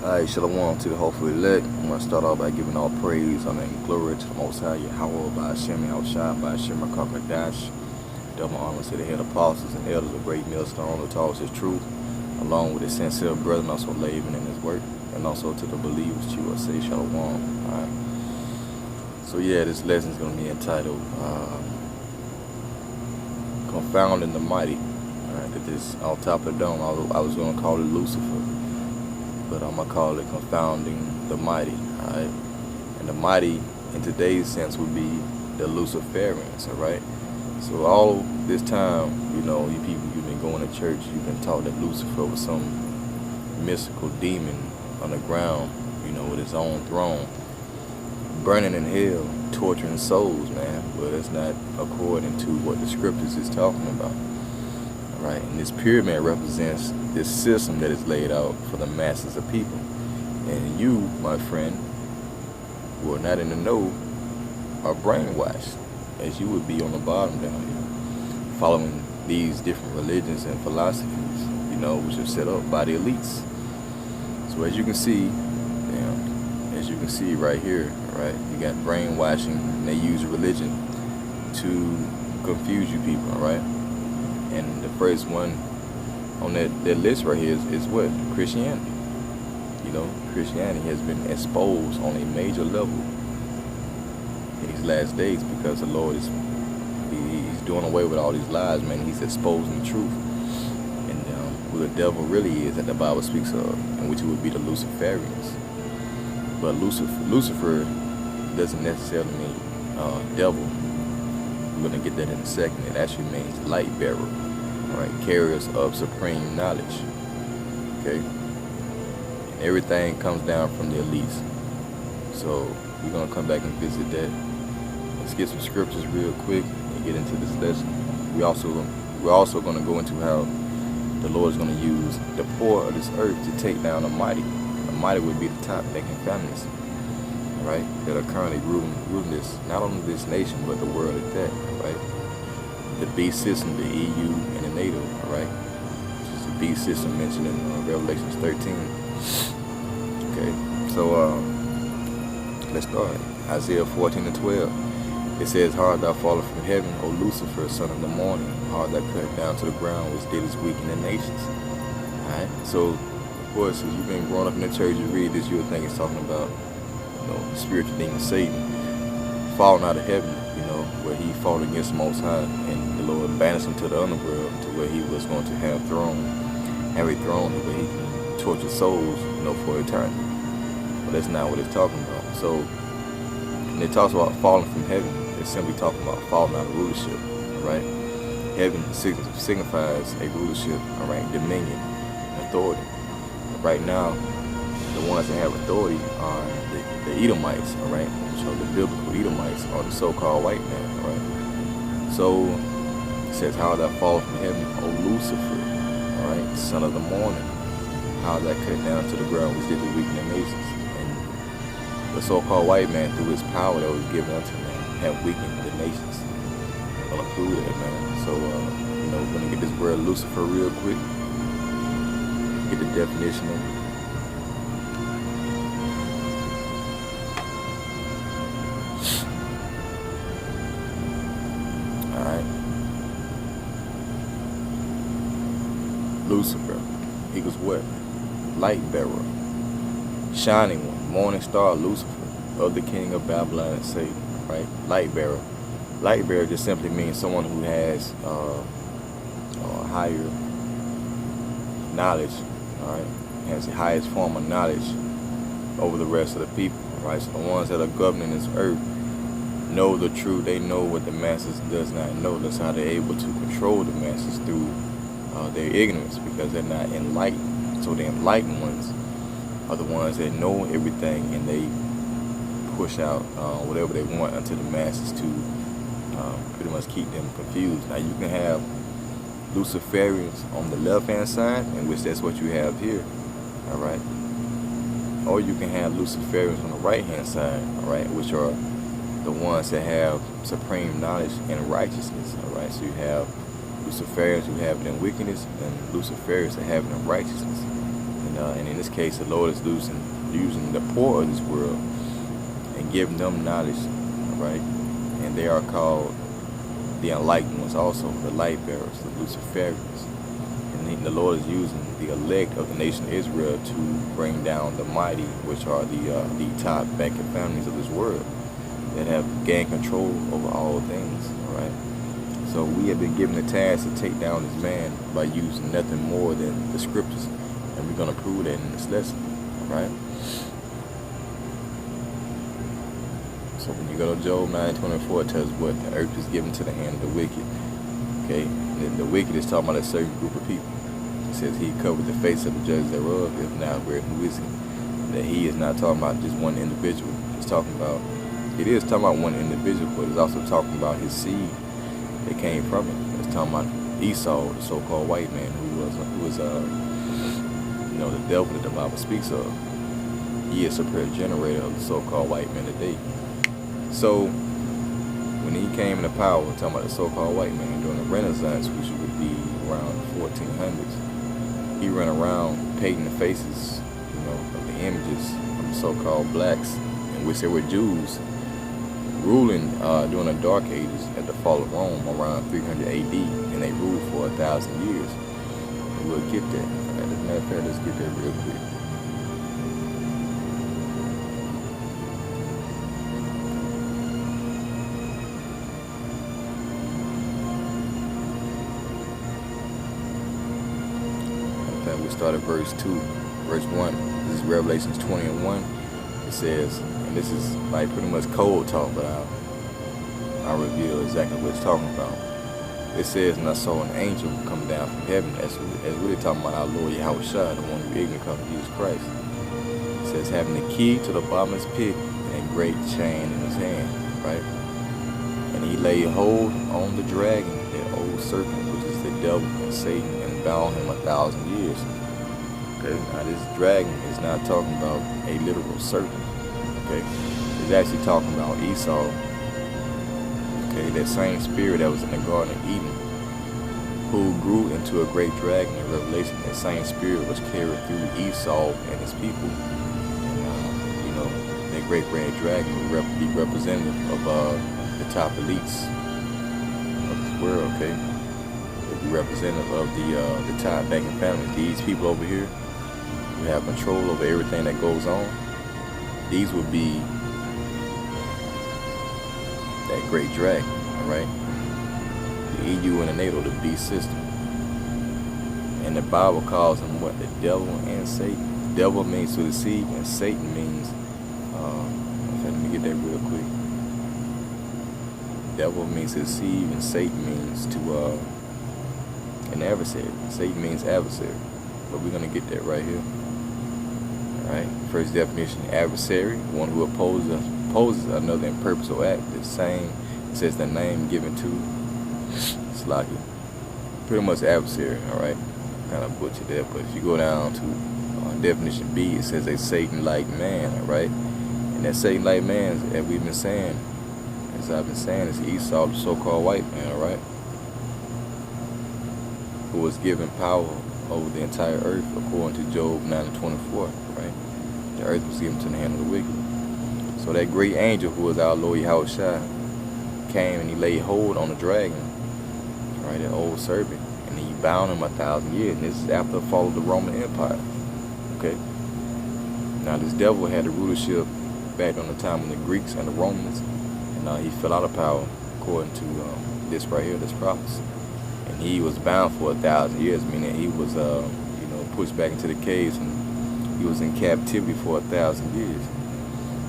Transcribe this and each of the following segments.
Alright, shalom to the hopefully elect. I'm going to start off by giving all praise, honor, and glory to the Most High Yahweh, by Hashem, Yahushua, by Hashem, Rakakadash. Double honor to the head apostles and elders of great millstone who taught us his truth, along with his sincere brethren also laboring in his work, and also to the believers, you will say shalom. Alright. So yeah, this lesson is going to be entitled Confounding the Mighty. Alright, that this on top of the dome, I was going to call it Lucifer, but I'm going to call it Confounding the Mighty. Alright, and the mighty in today's sense would be the Luciferians. Alright, so all this time, you know, you people, you've been going to church, you've been taught that Lucifer was some mystical demon on the ground, you know, with his own throne, burning in hell, torturing souls, man. But it's not according to what the scriptures is talking about. Right, and this pyramid represents this system that is laid out for the masses of people. And you, my friend, who are not in the know, are brainwashed, as you would be on the bottom down here, following these different religions and philosophies, you know, which are set up by the elites. So as you can see, right here, right, you got brainwashing, and they use religion to confuse you people, all right? And the first one on that list right here is what? Christianity. You know, Christianity has been exposed on a major level in these last days because the Lord is he's doing away with all these lies, man. He's exposing the truth. And who the devil really is that the Bible speaks of, and which would be the Luciferians. But Lucifer doesn't necessarily mean devil. We're going to get that in a second. It actually means light bearer, right? Carriers of supreme knowledge, okay? And everything comes down from the elites. So we're going to come back and visit that. Let's get some scriptures real quick and get into this lesson. We're also going to go into how the Lord is going to use the poor of this earth to take down the mighty. The mighty would be the top-making families, right, that are currently ruling this, not only this nation, but the world at that, right? The beast system, the EU, and the NATO, right? Which is the beast system mentioned in Revelation 13. Okay, so let's start. Isaiah 14:12. It says, "Hard thou fallen from heaven, O Lucifer, son of the morning. Hard thou cut down to the ground, which did its weaken the nations." All right, so of course, if you've been growing up in the church, you read this, you'll think it's talking about, you know, the spiritual demon Satan falling out of heaven, you know, where he fought against the Most High, and the Lord banished him to the underworld, to where he was going to have a throne where he can torture souls, you know, for eternity. But that's not what it's talking about. So when it talks about falling from heaven, it's simply talking about falling out of rulership, right? Heaven signifies a rulership, all right, dominion, authority. Right now, the ones that have authority are the Edomites, all right? So the biblical Edomites are the so-called white man, all right? So it says, "How thou fall from heaven, O Lucifer, all right, son of the morning. How thou cut down to the ground, which did the weaken the nations." And the so-called white man, through his power that was given unto man, have weakened the nations. I'll include that, man. So, you know, we're gonna get this word Lucifer real quick. Get the definition of it. Alright. Lucifer equals what? Light bearer. Shining one. Morning star, Lucifer, of the king of Babylon and Satan. Right? Light bearer. Light bearer just simply means someone who has higher knowledge. Alright, has the highest form of knowledge over the rest of the people. Right, so the ones that are governing this earth know the truth. They know what the masses does not know. That's how they're able to control the masses through their ignorance, because they're not enlightened. So the enlightened ones are the ones that know everything, and they push out whatever they want unto the masses to pretty much keep them confused. Now you can have Luciferians on the left-hand side, in which that's what you have here, all right? Or you can have Luciferians on the right-hand side, all right, which are the ones that have supreme knowledge and righteousness, all right? So you have Luciferians who have it in wickedness, and Luciferians that have it in righteousness. And And in this case, the Lord is using the poor of this world and giving them knowledge, right? And they are called the enlightened ones also, the light bearers, the Luciferians. And the Lord is using the elect of the nation of Israel to bring down the mighty, which are the top banking families of this world that have gained control over all things, all right? So we have been given the task to take down this man by using nothing more than the scriptures, and we're going to prove that in this lesson, all right? So when you go to Job 9:24, it tells what the earth is given to the hand of the wicked. Okay, and then the wicked is talking about a certain group of people. It says he covered the face of the judge thereof. If not, where who is he? That he is not talking about just one individual. It's talking about, it is talking about one individual, but it's also talking about his seed that came from it. It's talking about Esau, the so-called white man, who was the devil that the Bible speaks of. He is a generator of the so-called white man today. So when he came into power, talking about the so-called white man during the Renaissance, which would be around the 1400s, he ran around painting the faces, of the images of the so-called blacks, in which they were Jews, ruling during the Dark Ages at the fall of Rome around 300 AD, and they ruled for 1,000 years. And we'll get that. As a matter of fact, let's get that real quick. We start at verse 2, verse 1. This is Revelations 20:1. It says, and this is like pretty much cold talk, but I'll reveal exactly what it's talking about. It says, and I saw an angel come down from heaven, as really talking about our Lord Yahushua, the one who ignorant of Jesus Christ. It says, having the key to the bottomless pit and a great chain in his hand, right? And he laid hold on the dragon, that old serpent, which is the devil and Satan, and bound him 1,000 years. Okay, now this dragon is not talking about a literal serpent. Okay, it's actually talking about Esau. Okay, that same spirit that was in the Garden of Eden, who grew into a great dragon in Revelation. That same spirit was carried through Esau and his people. And that great red dragon would be representative of the top elites of this world. Okay, would be representative of the top banking families. These people over here, who have control over everything that goes on, these would be that great dragon, all right? The EU and the NATO, the beast system. And the Bible calls them what? The devil and Satan. Devil means to deceive, and Satan means, let me get that real quick. Devil means to deceive, and Satan means to, an adversary. Satan means adversary. But we're going to get that right here. Alright, first definition, adversary, one who opposes another in purpose or act. The same, it says the name given to, it's like pretty much adversary, alright? Kind of butchered that, but if you go down to definition B, it says a Satan-like man, alright? And that Satan-like man, as we've been saying, as I've been saying, is Esau, the so-called white man, alright? Who was given power over the entire earth, according to Job 9:24, right? The earth was given to the hand of the wicked. So that great angel, who was our Lord Yahushua, came and he laid hold on the dragon, right, that old serpent, and he bound him 1,000 years. And this is after the fall of the Roman Empire. Okay. Now this devil had the rulership back on the time of the Greeks and the Romans, and he fell out of power according to this right here, this prophecy. And he was bound for 1,000 years, meaning he was, pushed back into the caves, and he was in captivity for 1,000 years.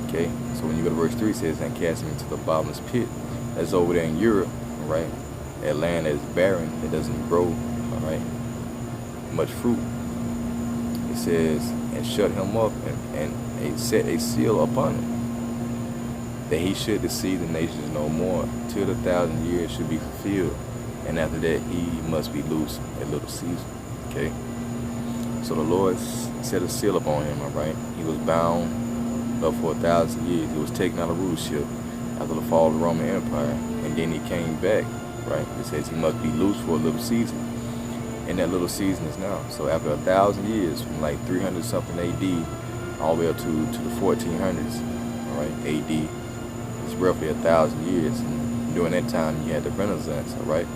Okay, so when you go to verse 3, it says, and cast him into the bottomless pit. That's over there in Europe, all right? That land that is barren, it doesn't grow, all right, much fruit. It says, and shut him up, and set a seal upon him, that he should deceive the nations no more, till the 1,000 years should be fulfilled. And after that, he must be loose a little season. Okay? So the Lord set a seal upon him, all right? He was bound up for 1,000 years. He was taken out of rulership after the fall of the Roman Empire. And then he came back, right? It says he must be loose for a little season. in that little season is now. So after 1,000 years, from like 300 something AD all the way up to the 1400s, all right, AD, it's roughly 1,000 years. And during that time, you had the Renaissance, all right.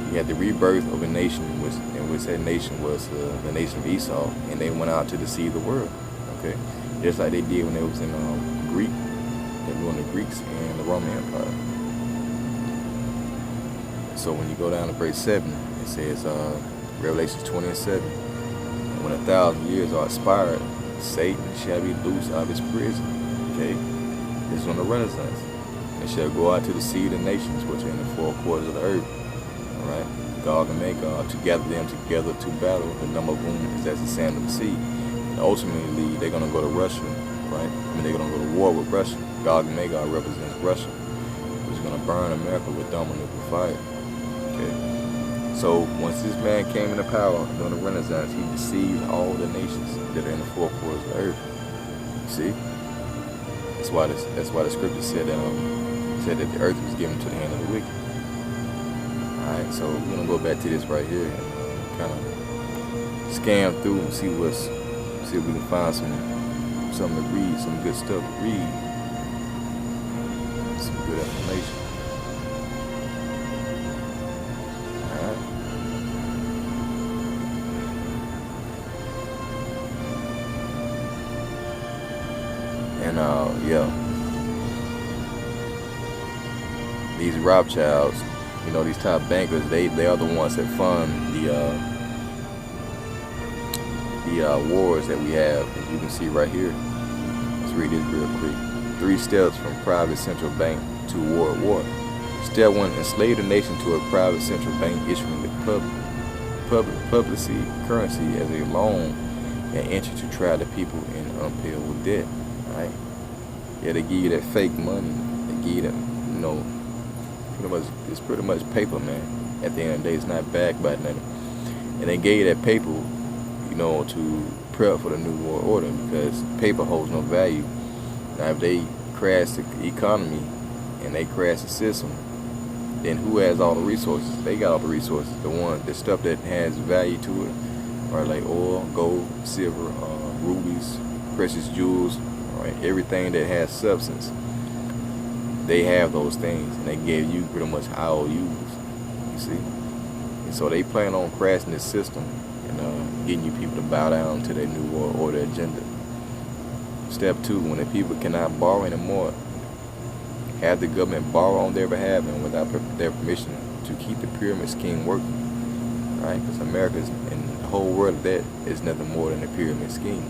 You had the rebirth of a nation, in which that nation was the nation of Esau, and they went out to deceive the world, okay, just like they did when they was in Greek. They were doing the Greeks and the Roman Empire. So when you go down to verse 7, it says, Revelation 20 and 7, and when 1,000 years are expired, Satan shall be loosed out of his prison. Okay, this is on the Renaissance. And shall go out to deceive the nations which are in the four quarters of the earth. All right, Gog and Magog, to gather them together to battle, the number of whom is as the sand of the sea. And ultimately, they're going to go to Russia, right? I mean, they're going to go to war with Russia. Gog and Magog represents Russia, which is going to burn America with thermonuclear fire. Okay. So once this man came into power during the Renaissance, he deceived all the nations that are in the four quarters of the earth. See, that's why the scripture said that the earth was given to the hand of the wicked. All right, so we're gonna go back to this right here and kind of scan through and see if we can find something to read, some good stuff to read, some good information. And yeah, these Rothschilds, you know, these top bankers, they are the ones that fund the wars that we have, as you can see right here. Let's read this real quick. 3 steps from private central bank to world war. Step 1: enslave the nation to a private central bank issuing the publicity currency as a loan and enter to try the people in unpayable debt. Right? Yeah, they give you that fake money. They give you that, you know, it's pretty much paper, man. At the end of the day, it's not backed by nothing. And they gave you that paper, you know, to prep for the New World Order, because paper holds no value. Now, if they crash the economy and they crash the system, then who has all the resources? They got all the resources. The stuff that has value to it, are like oil, gold, silver, rubies, precious jewels. Right? Everything that has substance, they have those things, and they gave you pretty much IOUs, you see. And so they plan on crashing this system and getting you people to bow down to their New World Order agenda. Step 2: when the people cannot borrow anymore, have the government borrow on their behalf and without their permission to keep the pyramid scheme working. Right? Because America and the whole world of that is nothing more than a pyramid scheme.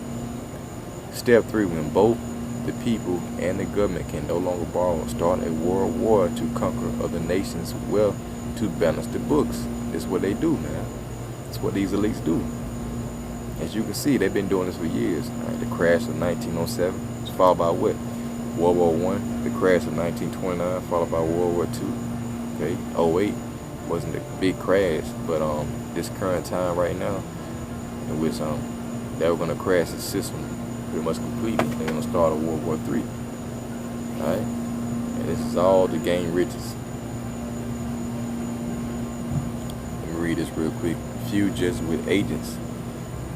Step 3: when both the people and the government can no longer borrow, start a world war to conquer other nations' wealth to balance the books. That's what they do, man. That's what these elites do. As you can see, they've been doing this for years. Right? The crash of 1907 was followed by what? World War I. The crash of 1929 followed by World War II. Okay, 08 wasn't a big crash, but this current time right now, in which they were gonna crash the system pretty much completely. They're gonna start a World War III. Alright? And this is all to gain riches. Let me read this real quick. Few Jesuit agents.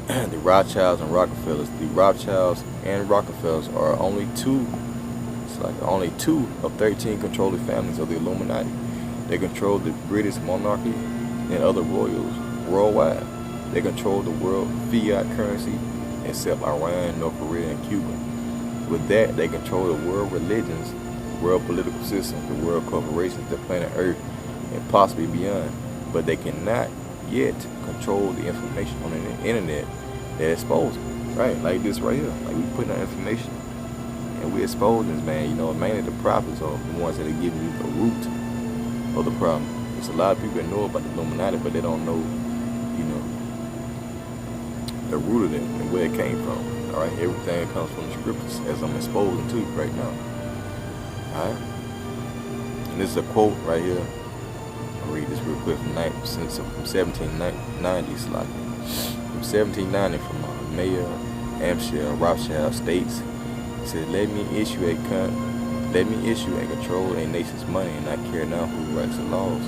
The Rothschilds and Rockefellers. The Rothschilds and Rockefellers are only two of 13 controlling families of the Illuminati. They control the British monarchy and other royals worldwide. They control the world fiat currency, except Iran, North Korea, and Cuba. With that, they control the world religions, world political systems, the world corporations, the planet Earth, and possibly beyond. But they cannot yet control the information on the internet that exposes them. Right? Like this right here. Like we putting out information and we expose this, man. You know, mainly the prophets are the ones that are giving you the root of the problem. There's a lot of people that know about the Illuminati, but they don't know, you know, the root of it and where it came from. Alright, everything comes from the scriptures, as I'm exposing to you right now. Alright? And this is a quote right here. I'll read this real quick from 1790, from 1790, from Mayor Amschel Rothschild states. He said, let me issue and control a nation's money and not care now who writes the laws.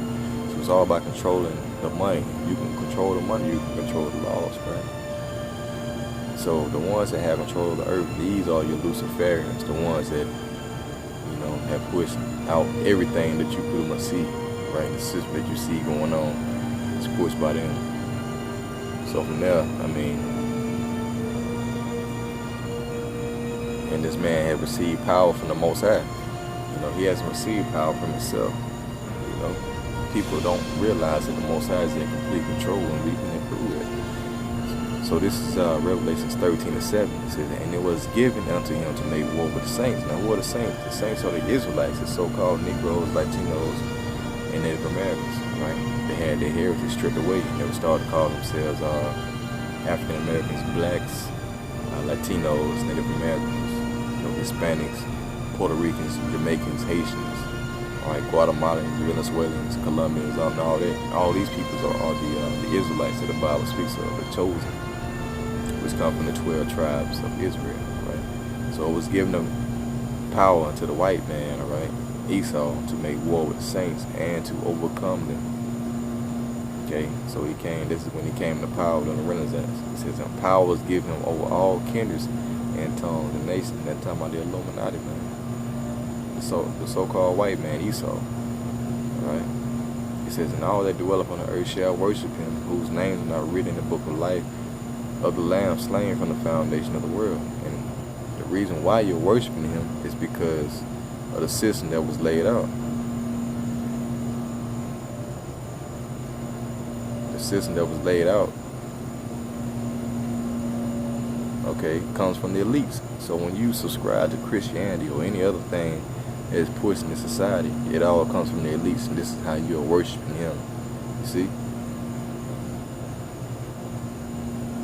So was all about controlling the money. You can control the money, you can control the laws, right? So the ones that have control of the earth, these are your Luciferians, the ones that, you know, have pushed out everything that you pretty much see, right? The system that you see going on is pushed by them. So from there, I mean, and this man had received power from the Most High. You know, he hasn't received power from himself. You know, people don't realize that the Most High is in complete control, and we can improve it. So this is Revelations 13:7. It says, and it was given unto him to make war with the saints. Now, who are the saints? The saints are the Israelites, the so-called Negroes, Latinos, and Native Americans, right? They had their heritage stripped away, and they would start to call themselves African Americans, blacks, Latinos, Native Americans, you know, Hispanics, Puerto Ricans, Jamaicans, Haitians, all right, Guatemalans, Venezuelans, Colombians, all that. All these people are the Israelites that the Bible speaks of, the chosen, which come from the 12 tribes of Israel, right? So it was given them power to the white man, all right, Esau, to make war with the saints and to overcome them. Okay, so he came. This is when he came to power during the Renaissance. It says, and power was given him over all kindreds and tongues and nations. That time about the Illuminati, man. The so-called white man, Esau. Right? It says, and all that dwell upon the earth shall worship him, whose names are not written in the book of life of the Lamb slain from the foundation of the world. And the reason why you're worshiping him is because of the system that was laid out. The system that was laid out, okay, comes from the elites. So when you subscribe to Christianity or any other thing that is pushed in society, it all comes from the elites, and this is how you're worshiping him. You see?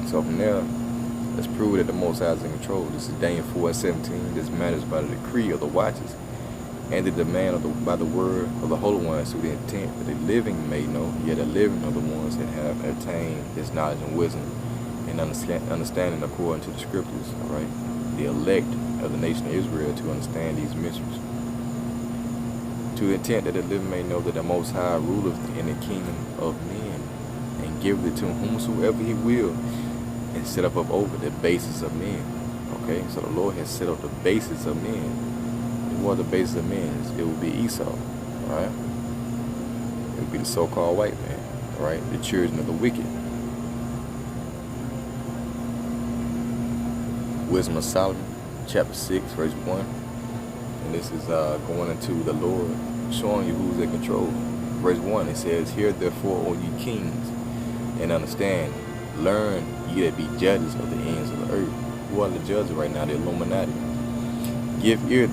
So from there, let's prove that the Most High is in control. This is Daniel 4:17. This matters by the decree of the watchers and the demand of by the word of the holy ones, through the intent that the living may know, yet the living are the ones that have attained this knowledge and wisdom and understanding according to the scriptures, all right? The elect of the nation of Israel to understand these mysteries. To the intent that the living may know that the Most High ruleth in the kingdom of men, and giveth it to whomsoever he will, and set up over the basis of men. Okay, so the Lord has set up the basis of men. And what are the basis of men? It would be Esau, all right? It would be the so-called white man, all right? The children of the wicked. Wisdom of Solomon, chapter 6, verse 1. And this is going into the Lord, showing you who's in control. Verse 1, it says, hear therefore, O ye kings, and understand, learn ye that be judges of the ends of the earth. Who are the judges right now? The Illuminati. Give ear,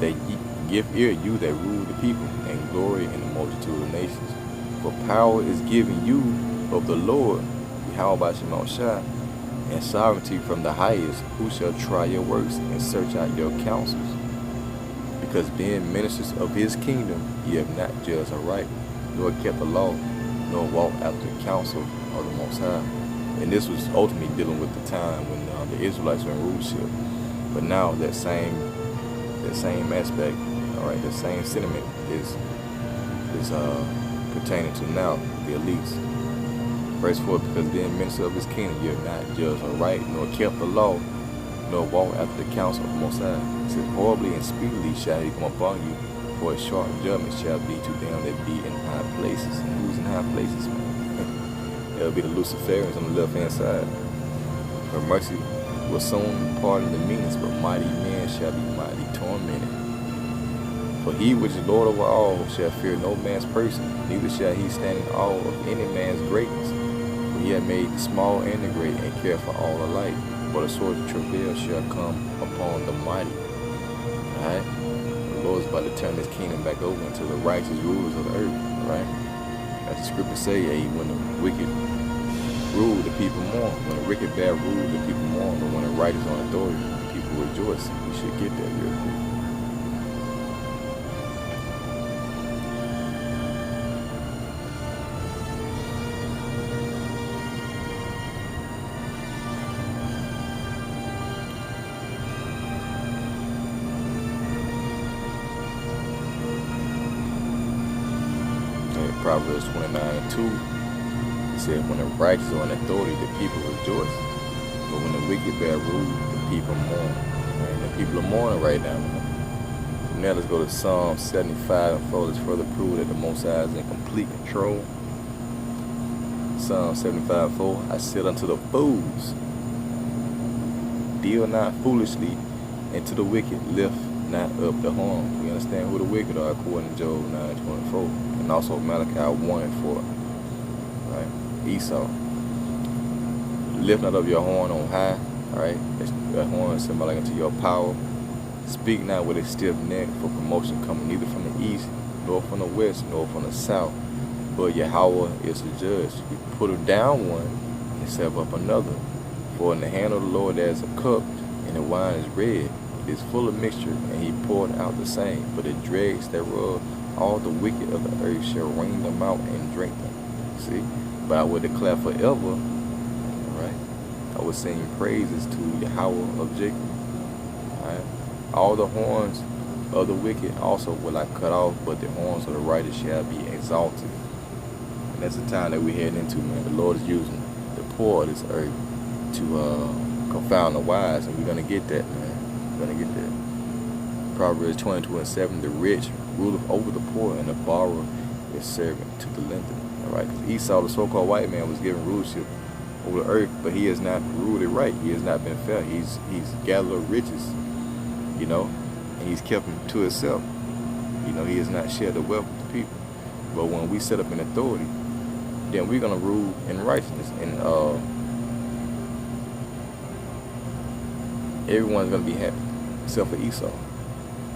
you that rule the people, and glory in the multitude of nations. For power is given you of the Lord, Yahweh Shemel Shah, and sovereignty from the highest, who shall try your works and search out your counsels. Because being ministers of his kingdom, ye have not judged aright, nor kept the law, nor walked after the counsel of the Most High. And this was ultimately dealing with the time when the Israelites were in rulership. But now that same aspect, all right, the same sentiment is pertaining to now the elites. Verse 4, because being minister of his kingdom, you have not judged aright, nor kept the law, nor walked after the counsel of the Most High. It says, horribly and speedily shall he come upon you, for a sharp judgment shall be to them that be in high places. And who's in high places, man? It'll be the Luciferians on the left-hand side. For mercy will soon pardon the meanest, but mighty men shall be mighty tormented. For he which is Lord over all shall fear no man's person, neither shall he stand in awe of any man's greatness. For he hath made the small and the great, and care for all alike. For the sword of travail shall come upon the mighty. Alright? The Lord is about to turn his kingdom back over into the righteous rulers of the earth. Alright? As the scriptures say, when the wicked rule, the people mourn. When the wicked bad rule, the people mourn. But when the right is on authority, the people rejoice. We should get that real quick. Proverbs 29:2. It says, when the righteous are in authority, the people rejoice. But when the wicked bear rule, the people mourn. And the people are mourning right now. Now let's go to Psalm 75:4. Let's further prove that the Most High is in complete control. Psalm 75:4. I said unto the fools, deal not foolishly, and to the wicked lift not up the horn. We understand who the wicked are according to Job 9:24. And also Malachi 1:4. Right? Esau. Lift not up your horn on high. Alright? That horn is symbolic unto your power. Speak not with a stiff neck, for promotion coming neither from the east, nor from the west, nor from the south. But Yahweh is the judge. He put down one and set up another. For in the hand of the Lord there is a cup, and the wine is red. It is full of mixture, and he poured out the same. But the dregs thereof, all the wicked of the earth shall wring them out and drink them. See? But I will declare forever, right? I will sing praises to Yahweh of Jacob. Right? All the horns of the wicked also will I cut off, but the horns of the righteous shall be exalted. And that's the time that we're heading into, man. The Lord is using the poor of this earth to confound the wise, and we're going to get that, man. We're going to get that. Proverbs 22:7, the rich ruleth over the poor, and the borrower is servant to the lender. All right? Because Esau, the so-called white man, was given rulership over the earth, but he has not ruled it right. He has not been fair. He's gathered riches, you know, and he's kept them to himself. You know, he has not shared the wealth with the people. But when we set up an authority, then we're going to rule in righteousness. And everyone's going to be happy, except for Esau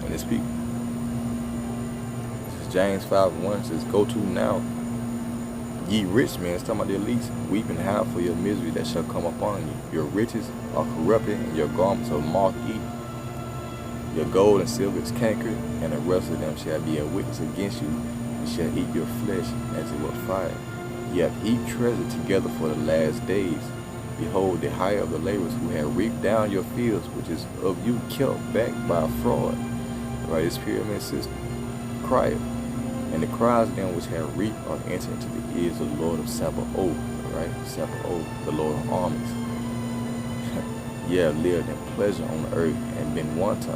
and his people. This is James 5:1. It says, go to now, ye rich men. It's talking about the elites. Weep and howl for your misery that shall come upon you. Your riches are corrupted, and your garments are moth-eaten. Your gold and silver is cankered, and the rest of them shall be a witness against you, and shall eat your flesh as it were fire. Ye have heaped treasure together for the last days. Behold, the hire of the laborers who have reaped down your fields, which is of you kept back by fraud. Right, this pyramid system. Crieth, and the cries of them which have reaped are entered into the ears of the Lord of Sabaoth. Right, Sabaoth, the Lord of armies. Ye have lived in pleasure on the earth and been wanton.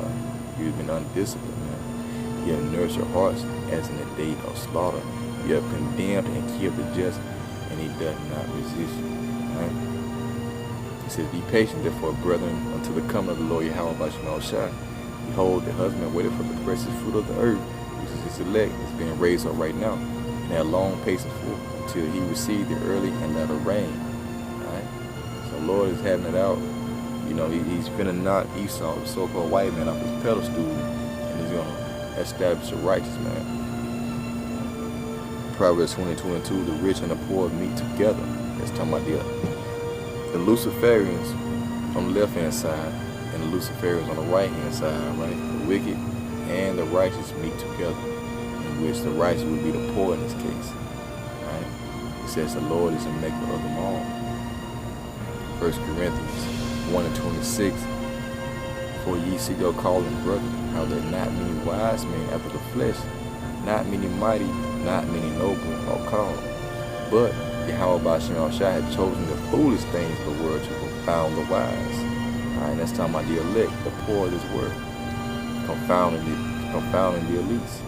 You have been undisciplined, man. You have nourished your hearts as in the day of slaughter. You have condemned and killed the just, and he doth not resist you. Right? It says, be patient, therefore, brethren, until the coming of the Lord Yahweh by Shemel. Behold, the husband waited for the precious fruit of the earth, which is his elect, is being raised up right now, and had long patience for until he received the early and latter rain. Right? So the Lord is having it out. You know, he's finna knock Esau, the so-called white man, off his pedestal, and he's gonna establish a righteous man. Proverbs 22:2, the rich and the poor meet together. That's talking about the Luciferians on the left-hand side and the Luciferians on the right-hand side, right? The wicked and the righteous meet together, in which the righteous would be the poor in this case, right? It says the Lord is the maker of them all. 1 Corinthians 1:26, for ye see your calling, brother, how there not many wise men after the flesh, not many mighty, not many noble are called. But Yahweh by Shemel had chosen the foolish things of the world to confound the wise. Alright, that's talking about the elect, the poor of this world, confounding the elites.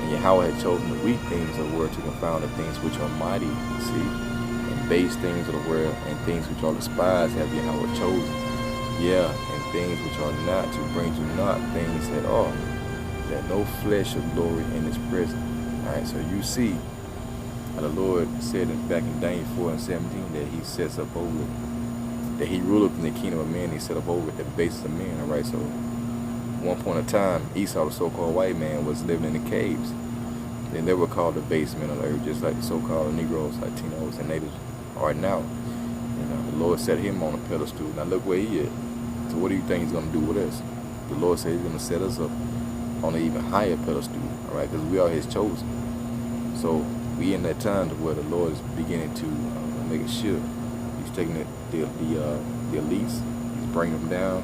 And Yahweh had chosen the weak things of the world to confound the things which are mighty, see, and base things of the world, and things which are despised have Yahweh chosen. Yeah, and things which are not, to bring to naught things that are, that no flesh shall glory in his presence. Alright, so you see how the Lord said back in Daniel 4:17 that he sets up over, that he ruleth in the kingdom of men, he set up over the basis of men. Alright, so at one point in time, Esau, the so-called white man, was living in the caves. They were called the base men of the earth, just like the so-called Negroes, Latinos, and natives are now. You know, the Lord set him on a pedestal. Now look where he is. So what do you think he's going to do with us? The Lord said he's going to set us up on an even higher pedestal, all right, because we are his chosen. So we in that time to where the Lord is beginning to make a shift. He's taking the elites, he's bringing them down,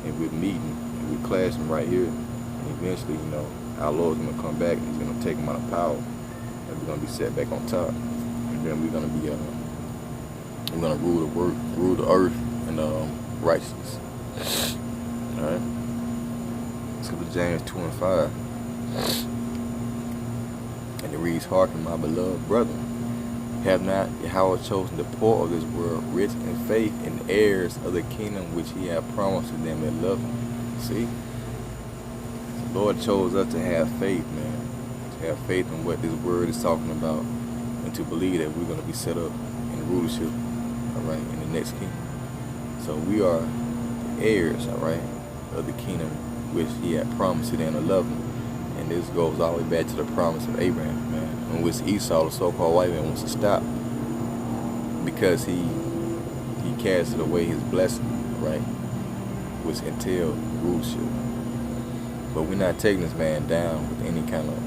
and we're meeting, and we're clashing right here. And eventually, you know, our Lord's gonna come back and He's gonna take them out of power, and we're gonna be set back on top, and then we're gonna rule the earth in righteousness. All right. Let's go to James 2:5, and it reads, "Hearken, my beloved brethren, have not Yahweh chosen the poor of this world, rich in faith, and heirs of the kingdom which He hath promised to them that love Him?" See, the Lord chose us to have faith, man, to have faith in what this word is talking about, and to believe that we're going to be set up in rulership, all right, in the next kingdom. So we are the heirs, all right, of the kingdom which He had promised to them to love Him. And this goes all the way back to the promise of Abraham, man, in which Esau, the so-called white man, wants to stop because he casted away his blessing, right, which entailed rulership. But we're not taking this man down with any kind of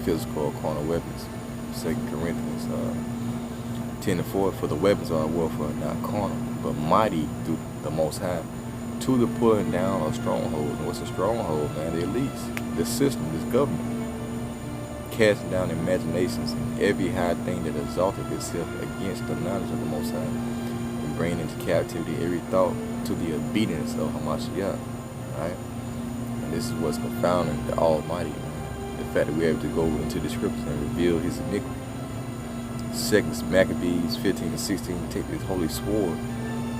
physical or carnal weapons. 2 Corinthians 10:4, "For the weapons of our warfare are not carnal, but mighty through the Most High, to the pulling down of strongholds." And what's a stronghold, man? The elites, the system, this government, casting down imaginations and every high thing that exalted itself against the knowledge of the Most High, and bringing into captivity every thought to the obedience of Hamashiach, right? And this is what's confounding the Almighty, man. The fact that we're able to go into the scriptures and reveal His iniquity. 2 Maccabees 15-16, "Take this holy sword,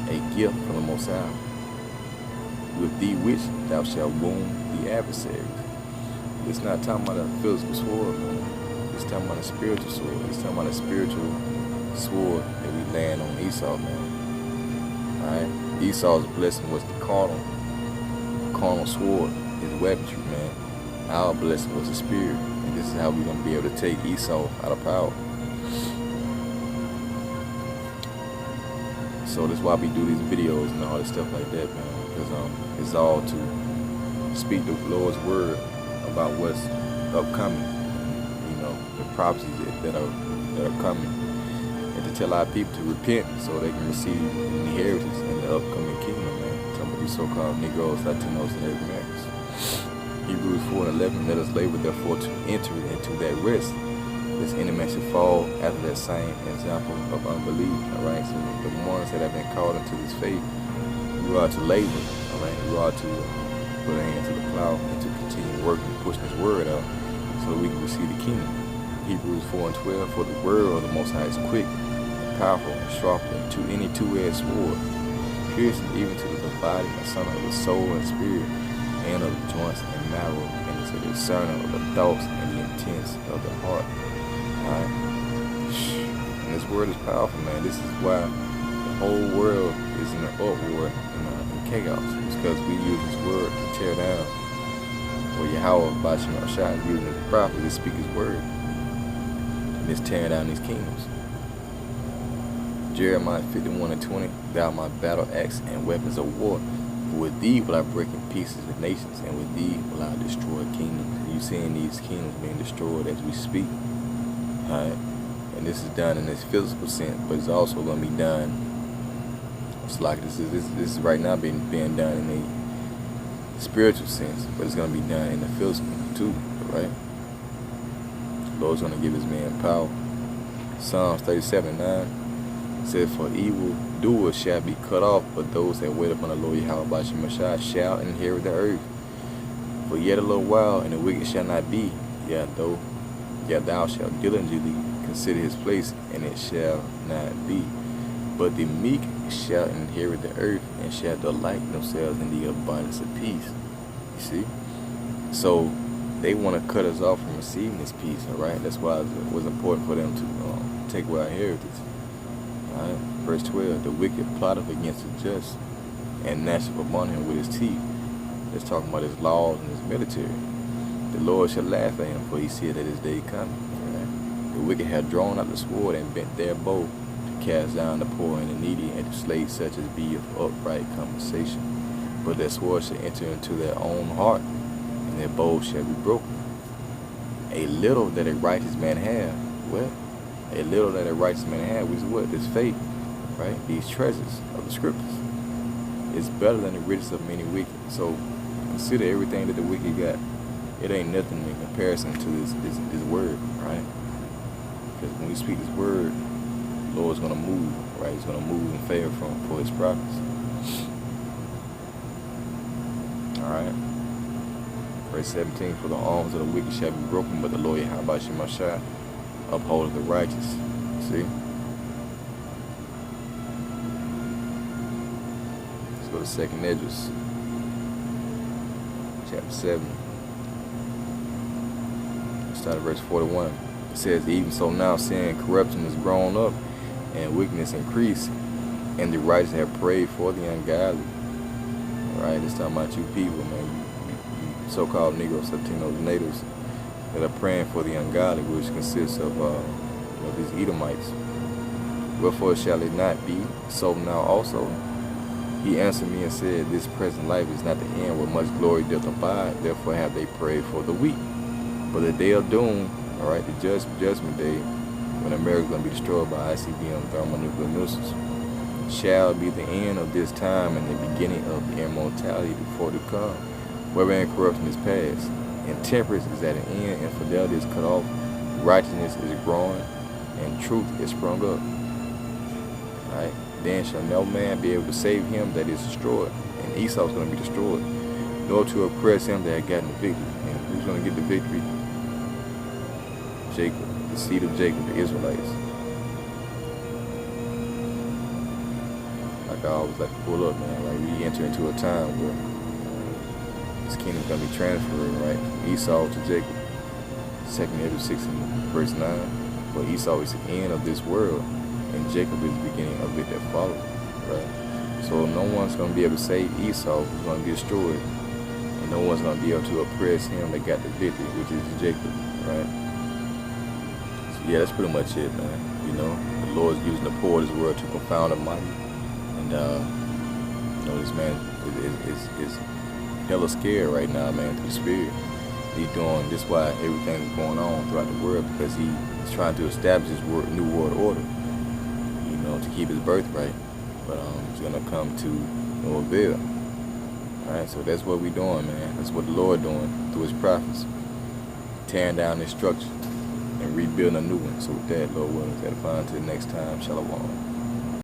a gift from the Most High, with thee which thou shalt wound the adversaries." It's not talking about a physical sword, man. It's talking about a spiritual sword. It's talking about a spiritual sword that we land on Esau, man. Alright? Esau's blessing was the carnal sword, his weaponry, man. Our blessing was the spirit. And this is how we're going to be able to take Esau out of power. So that's why we do these videos and all this stuff like that, man. Because it's all to speak the Lord's word about what's upcoming, you know, the prophecies that are coming, and to tell our people to repent so they can receive an inheritance in the upcoming kingdom, man. Some of these so-called Negroes, Latinos, and Native Americans. Hebrews 4:11, "Let us labor therefore to enter into that rest, lest any man should fall after that same example of unbelief." All right, so the ones that have been called into this faith, we are to labor, all right, we are to put our hand to the plow and to continue working, pushing His word out, so we can receive the kingdom. Hebrews 4:12, "For the word of the Most High is quick, and powerful, and sharper than any two-edged sword, piercing even to the dividing asunder of the soul and spirit, and of the joints and marrow, and is a discerner of the thoughts and the intents of the heart." Alright? And this word is powerful, man. This is why the whole world is in an uproar and chaos. It's because we use this word to tear down. Or Yahweh, Bashim Ashai, is using it properly to speak His word. And it's tearing down these kingdoms. Jeremiah 51:20, "Thou my battle axe and weapons of war. For with thee will I break in pieces the nations, and with thee will I destroy kingdoms." And you're seeing these kingdoms being destroyed as we speak. Alright? And this is done in this physical sense, but it's also going to be done. It's like this is right now being done in a spiritual sense, but it's going to be done in the physical too, right? The Lord's going to give His man power. Psalms 37:9 says, "For evil doers shall be cut off, but those that wait upon the Lord Yahweh Bashim Ashai shall inherit the earth. For yet a little while, and the wicked shall not be. Yet thou shalt diligently consider his place, and it shall not be. But the meek shall inherit the earth, and shall delight themselves in the abundance of peace." You see? So they want to cut us off from receiving this peace, all right? That's why it was important for them to take away our inheritance. All right? Verse 12, "The wicked plotteth against the just, and gnasheth upon him with his teeth." It's talking about his laws and his military. "The Lord shall laugh at him, for he said that his day coming." Right? "The wicked have drawn out the sword and bent their bow to cast down the poor and the needy, and to slay such as be of upright conversation. But their sword shall enter into their own heart, and their bow shall be broken. A little that a righteous man have." Well, a little that a righteous man have is what? This faith, right? These treasures of the scriptures. It's better than the riches of many wicked. So consider everything that the wicked got. it ain't nothing in comparison to this word, right? Because when we speak this word, the Lord's gonna move, right? He's gonna move in favor for his prophets. Alright. Verse 17, for the arms of the wicked shall be broken, but the Lord Yahweh Shemashah upholdeth the righteous. See? Let's go to 2nd Esdras, chapter 7. Start at verse 41. It says, even so now sin corruption is grown up, and wickedness increased, and the righteous have prayed for the ungodly. Alright, it's talking about you people, man. You so-called Negroes, Latinos, natives that are praying for the ungodly, which consists of these Edomites. Wherefore shall it not be so now also? He answered me and said, this present life is not the end where much glory doth abide, therefore have they prayed for the weak. But the day of doom, alright, the judgment day, when America is going to be destroyed by ICBM thermonuclear missiles, shall be the end of this time and the beginning of the immortality before to come, wherein corruption is past, and temperance is at an end, and fidelity is cut off, righteousness is growing, and truth is sprung up. Right? Then shall no man be able to save him that is destroyed, and Esau is going to be destroyed, nor to oppress him that had gotten the victory. And who's going to get the victory? Jacob, the seed of Jacob, the Israelites. Like I always like to pull up, man. Like we enter into a time where this kingdom's gonna be transferred, right? From Esau to Jacob. 2nd Esdras 6 and verse 9. For Esau is the end of this world, and Jacob is the beginning of it that follows, right? So no one's gonna be able to save Esau, who's gonna be destroyed, and no one's gonna be able to oppress him that got the victory, which is Jacob, right? So yeah, that's pretty much it, man. You know, the Lord's using the poor of this world to confound the mighty. And this man is hella scared right now, man, through the spirit. He's doing this why everything is going on throughout the world, because he's trying to establish his new world order, you know, to keep his birthright. But it's gonna come to no avail. Alright, so that's what we're doing, man. That's what the Lord doing through his prophets. Tearing down this structure and rebuilding a new one. So with that, Lord willing, edifying to the next time. Shalom.